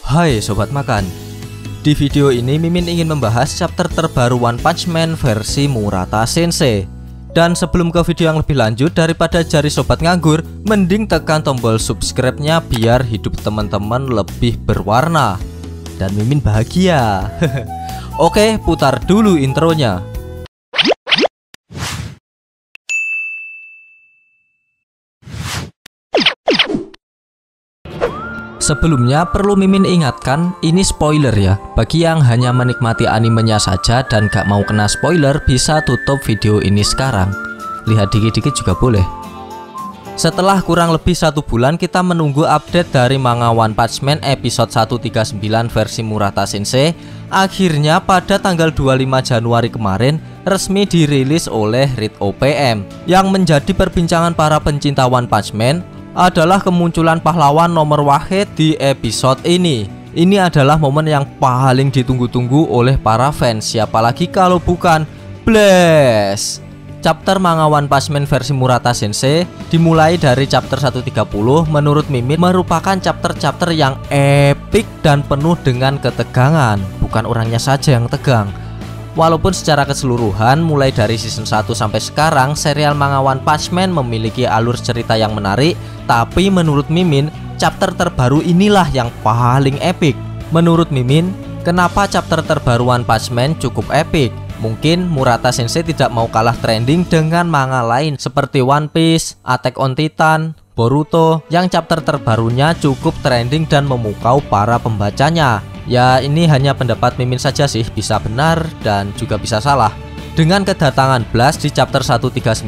Hai Sobat Makan. Di video ini Mimin ingin membahas chapter terbaru One Punch Man versi Murata Sensei. Dan sebelum ke video yang lebih lanjut, daripada jari sobat nganggur, mending tekan tombol subscribe-nya biar hidup teman-teman lebih berwarna dan Mimin bahagia. Oke, putar dulu intronya. Sebelumnya perlu Mimin ingatkan, ini spoiler ya. Bagi yang hanya menikmati animenya saja dan gak mau kena spoiler, bisa tutup video ini sekarang. Lihat dikit-dikit juga boleh. Setelah kurang lebih 1 bulan kita menunggu update dari manga One Punch Man episode 139 versi Murata Sensei, akhirnya pada tanggal 25 Januari kemarin resmi dirilis oleh Read OPM. Yang menjadi perbincangan para pencinta One Punch Man adalah kemunculan pahlawan nomor wahid di episode ini. Ini adalah momen yang paling ditunggu-tunggu oleh para fans, siapa lagi kalau bukan Blast. Chapter manga One Punch Man versi Murata Sensei dimulai dari chapter 130. Menurut Mimin merupakan chapter-chapter yang epic dan penuh dengan ketegangan. Bukan orangnya saja yang tegang. Walaupun secara keseluruhan mulai dari season 1 sampai sekarang serial manga One Punch Man memiliki alur cerita yang menarik, tapi menurut Mimin chapter terbaru inilah yang paling epic. Menurut Mimin, kenapa chapter terbaru One Punch Man cukup epic? Mungkin Murata Sensei tidak mau kalah trending dengan manga lain seperti One Piece, Attack on Titan, Boruto yang chapter terbarunya cukup trending dan memukau para pembacanya. Ya ini hanya pendapat Mimin saja sih, bisa benar dan juga bisa salah. Dengan kedatangan Blast di chapter 139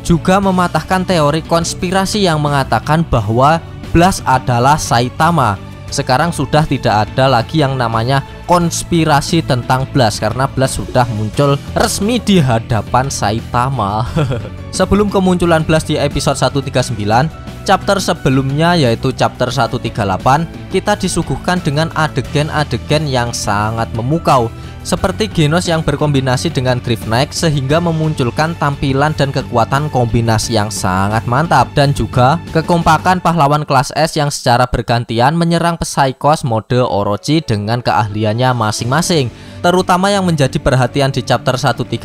juga mematahkan teori konspirasi yang mengatakan bahwa Blast adalah Saitama. Sekarang sudah tidak ada lagi yang namanya konspirasi tentang Blast karena Blast sudah muncul resmi di hadapan Saitama. Sebelum kemunculan Blast di episode 139, chapter sebelumnya yaitu chapter 138, kita disuguhkan dengan adegan-adegan yang sangat memukau, seperti Genos yang berkombinasi dengan Griff Knight sehingga memunculkan tampilan dan kekuatan kombinasi yang sangat mantap, dan juga kekompakan pahlawan kelas S yang secara bergantian menyerang Psychos mode Orochi dengan keahliannya masing-masing. Terutama yang menjadi perhatian di chapter 138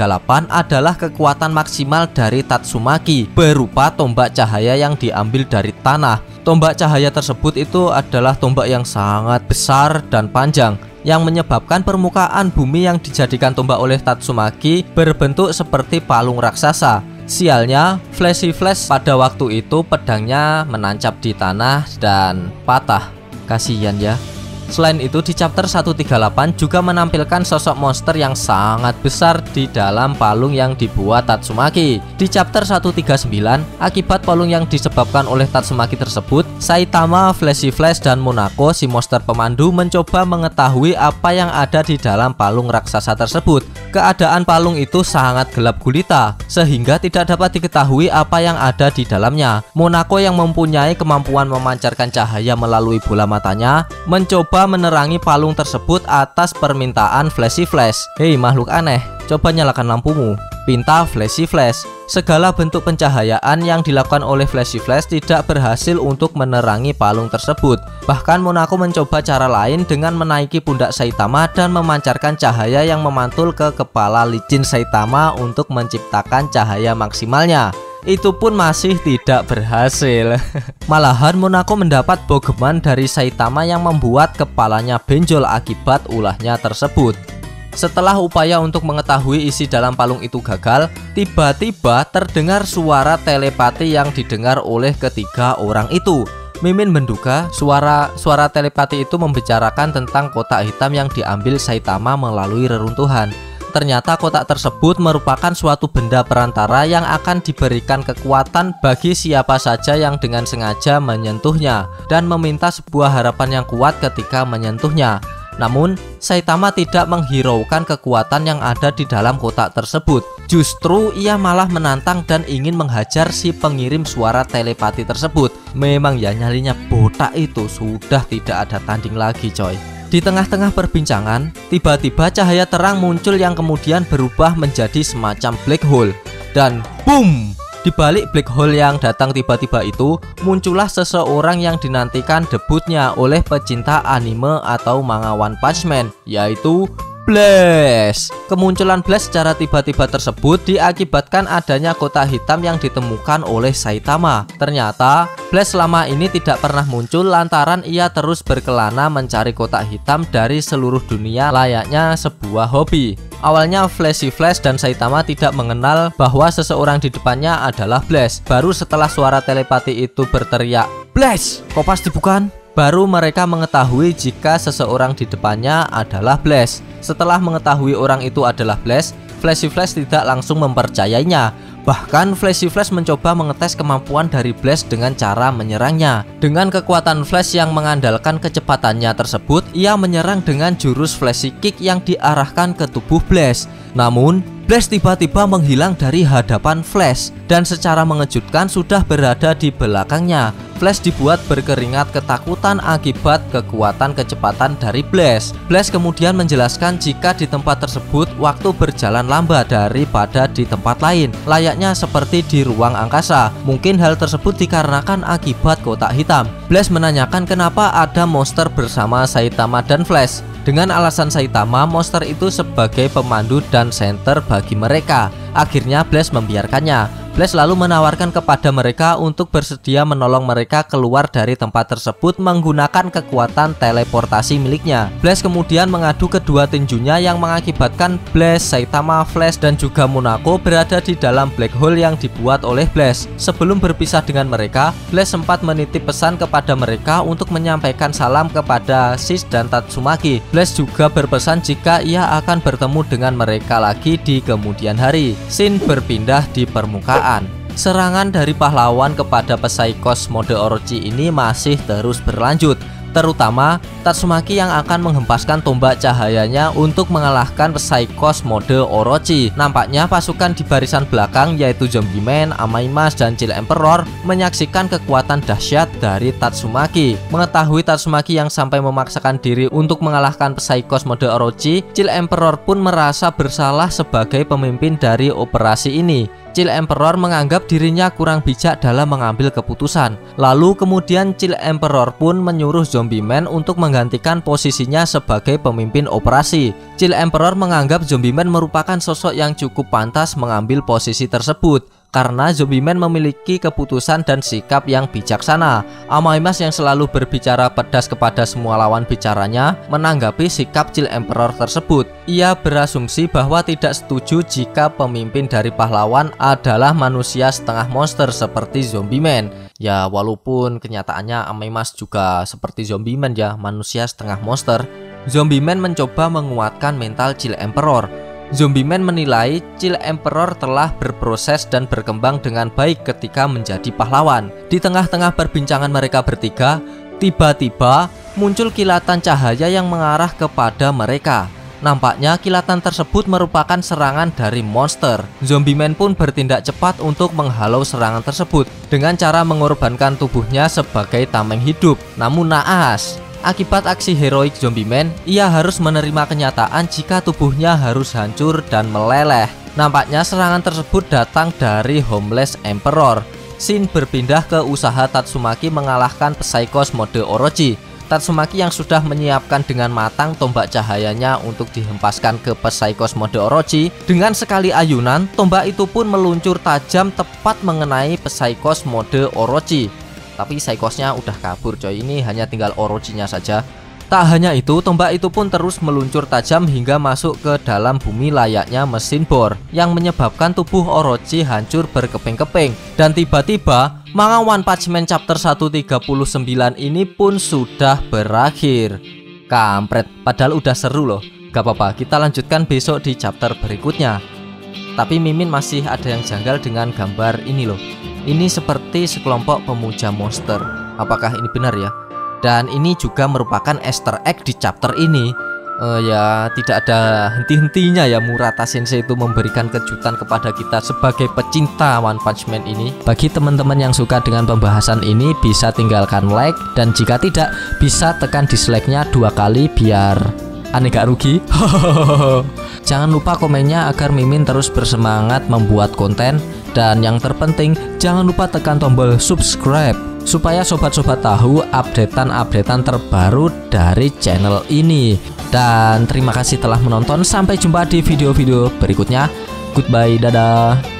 adalah kekuatan maksimal dari Tatsumaki berupa tombak cahaya yang diambil dari tanah. Tombak cahaya tersebut itu adalah tombak yang sangat besar dan panjang yang menyebabkan permukaan bumi yang dijadikan tombak oleh Tatsumaki berbentuk seperti palung raksasa. Sialnya, Flashy Flash pada waktu itu pedangnya menancap di tanah dan patah. Kasihan ya. Selain itu di chapter 138 juga menampilkan sosok monster yang sangat besar di dalam palung yang dibuat Tatsumaki. Di chapter 139, akibat palung yang disebabkan oleh Tatsumaki tersebut, Saitama, Flashy Flash, dan Monako si monster pemandu mencoba mengetahui apa yang ada di dalam palung raksasa tersebut. Keadaan palung itu sangat gelap gulita sehingga tidak dapat diketahui apa yang ada di dalamnya. Monako yang mempunyai kemampuan memancarkan cahaya melalui bola matanya mencoba menerangi palung tersebut atas permintaan Flashy Flash. Hei makhluk aneh, coba nyalakan lampumu, pinta Flashy Flash. Segala bentuk pencahayaan yang dilakukan oleh Flashy Flash tidak berhasil untuk menerangi palung tersebut. Bahkan Monako mencoba cara lain dengan menaiki pundak Saitama dan memancarkan cahaya yang memantul ke kepala licin Saitama untuk menciptakan cahaya maksimalnya. Itu pun masih tidak berhasil. Malahan Monako mendapat bogeman dari Saitama yang membuat kepalanya benjol akibat ulahnya tersebut. Setelah upaya untuk mengetahui isi dalam palung itu gagal, tiba-tiba terdengar suara telepati yang didengar oleh ketiga orang itu. Mimin menduga suara telepati itu membicarakan tentang kotak hitam yang diambil Saitama melalui reruntuhan. Ternyata kotak tersebut merupakan suatu benda perantara yang akan diberikan kekuatan bagi siapa saja yang dengan sengaja menyentuhnya dan meminta sebuah harapan yang kuat ketika menyentuhnya. Namun, Saitama tidak menghiraukan kekuatan yang ada di dalam kotak tersebut. Justru ia malah menantang dan ingin menghajar si pengirim suara telepati tersebut. Memang ya nyalinya botak itu sudah tidak ada tanding lagi coy. Di tengah-tengah perbincangan, tiba-tiba cahaya terang muncul yang kemudian berubah menjadi semacam black hole. Dan boom! Di balik black hole yang datang tiba-tiba itu, muncullah seseorang yang dinantikan debutnya oleh pecinta anime atau manga One Punch Man, yaitu Blaze. Kemunculan Blaze secara tiba-tiba tersebut diakibatkan adanya kotak hitam yang ditemukan oleh Saitama. Ternyata Blaze selama ini tidak pernah muncul lantaran ia terus berkelana mencari kotak hitam dari seluruh dunia layaknya sebuah hobi. Awalnya Flashy Flash dan Saitama tidak mengenal bahwa seseorang di depannya adalah Blaze. Baru setelah suara telepati itu berteriak, "Blaze, kau pasti bukan?" Baru mereka mengetahui jika seseorang di depannya adalah Blaze. Setelah mengetahui orang itu adalah Blaze, Flashy Flash tidak langsung mempercayainya. Bahkan Flashy Flash mencoba mengetes kemampuan dari Blaze dengan cara menyerangnya. Dengan kekuatan Flash yang mengandalkan kecepatannya tersebut, ia menyerang dengan jurus Flashy Kick yang diarahkan ke tubuh Blaze. Namun Blaze tiba-tiba menghilang dari hadapan Flash dan secara mengejutkan sudah berada di belakangnya. Flash dibuat berkeringat ketakutan akibat kekuatan kecepatan dari Blaze. Blaze kemudian menjelaskan jika di tempat tersebut waktu berjalan lambat daripada di tempat lain, layaknya seperti di ruang angkasa. Mungkin hal tersebut dikarenakan akibat kotak hitam. Blaze menanyakan kenapa ada monster bersama Saitama dan Flash. Dengan alasan Saitama, monster itu sebagai pemandu dan center bagi mereka. Akhirnya Blaze membiarkannya. Blaze lalu menawarkan kepada mereka untuk bersedia menolong mereka keluar dari tempat tersebut menggunakan kekuatan teleportasi miliknya. Blaze kemudian mengadu kedua tinjunya yang mengakibatkan Blaze, Saitama, Flash, dan juga Monako berada di dalam black hole yang dibuat oleh Blaze. Sebelum berpisah dengan mereka, Blaze sempat menitip pesan kepada mereka untuk menyampaikan salam kepada Sis dan Tatsumaki. Blaze juga berpesan jika ia akan bertemu dengan mereka lagi di kemudian hari. Scene berpindah di permukaan. Serangan dari pahlawan kepada Psychos mode Orochi ini masih terus berlanjut, terutama Tatsumaki yang akan menghempaskan tombak cahayanya untuk mengalahkan Psychos mode Orochi. Nampaknya pasukan di barisan belakang yaitu Zombie Man, Amaimas, dan Chill Emperor menyaksikan kekuatan dahsyat dari Tatsumaki. Mengetahui Tatsumaki yang sampai memaksakan diri untuk mengalahkan Psychos mode Orochi, Chill Emperor pun merasa bersalah sebagai pemimpin dari operasi ini. Chill Emperor menganggap dirinya kurang bijak dalam mengambil keputusan. Lalu kemudian Chill Emperor pun menyuruh Zombie Man untuk menggantikan posisinya sebagai pemimpin operasi. Chill Emperor menganggap Zombie Man merupakan sosok yang cukup pantas mengambil posisi tersebut karena Zombie Man memiliki keputusan dan sikap yang bijaksana. Amaimas yang selalu berbicara pedas kepada semua lawan bicaranya menanggapi sikap Chill Emperor tersebut. Ia berasumsi bahwa tidak setuju jika pemimpin dari pahlawan adalah manusia setengah monster seperti Zombie Man. Ya walaupun kenyataannya Amaimas juga seperti Zombie Man ya, manusia setengah monster. Zombie Man mencoba menguatkan mental Chill Emperor. Zombie Man menilai Chill Emperor telah berproses dan berkembang dengan baik ketika menjadi pahlawan. Di tengah-tengah perbincangan mereka bertiga, tiba-tiba muncul kilatan cahaya yang mengarah kepada mereka. Nampaknya kilatan tersebut merupakan serangan dari monster. Zombie Man pun bertindak cepat untuk menghalau serangan tersebut dengan cara mengorbankan tubuhnya sebagai tameng hidup. Namun naas, akibat aksi heroik Zombie Man, ia harus menerima kenyataan jika tubuhnya harus hancur dan meleleh. Nampaknya serangan tersebut datang dari Homeless Emperor. Scene berpindah ke usaha Tatsumaki mengalahkan Psychos mode Orochi. Tatsumaki yang sudah menyiapkan dengan matang tombak cahayanya untuk dihempaskan ke Psychos mode Orochi. Dengan sekali ayunan, tombak itu pun meluncur tajam tepat mengenai Psychos mode Orochi. Tapi Psychosnya udah kabur coy, ini hanya tinggal Orochinya saja. Tak hanya itu, tombak itu pun terus meluncur tajam hingga masuk ke dalam bumi layaknya mesin bor, yang menyebabkan tubuh Orochi hancur berkeping-keping. Dan tiba-tiba manga One Punch Man chapter 139 ini pun sudah berakhir. Kampret, padahal udah seru loh. Gak apa-apa, kita lanjutkan besok di chapter berikutnya. Tapi Mimin masih ada yang janggal dengan gambar ini loh. Ini seperti sekelompok pemuja monster. Apakah ini benar ya? Dan ini juga merupakan Easter egg di chapter ini. Ya tidak ada henti-hentinya ya Murata Sensei itu memberikan kejutan kepada kita sebagai pecinta One Punch Man ini. Bagi teman-teman yang suka dengan pembahasan ini bisa tinggalkan like, dan jika tidak bisa tekan dislike-nya 2 kali biar aneh gak rugi. Jangan lupa komennya agar Mimin terus bersemangat membuat konten. Dan yang terpenting, jangan lupa tekan tombol subscribe supaya sobat-sobat tahu updatean terbaru dari channel ini. Dan terima kasih telah menonton. Sampai jumpa di video-video berikutnya. Goodbye, dadah.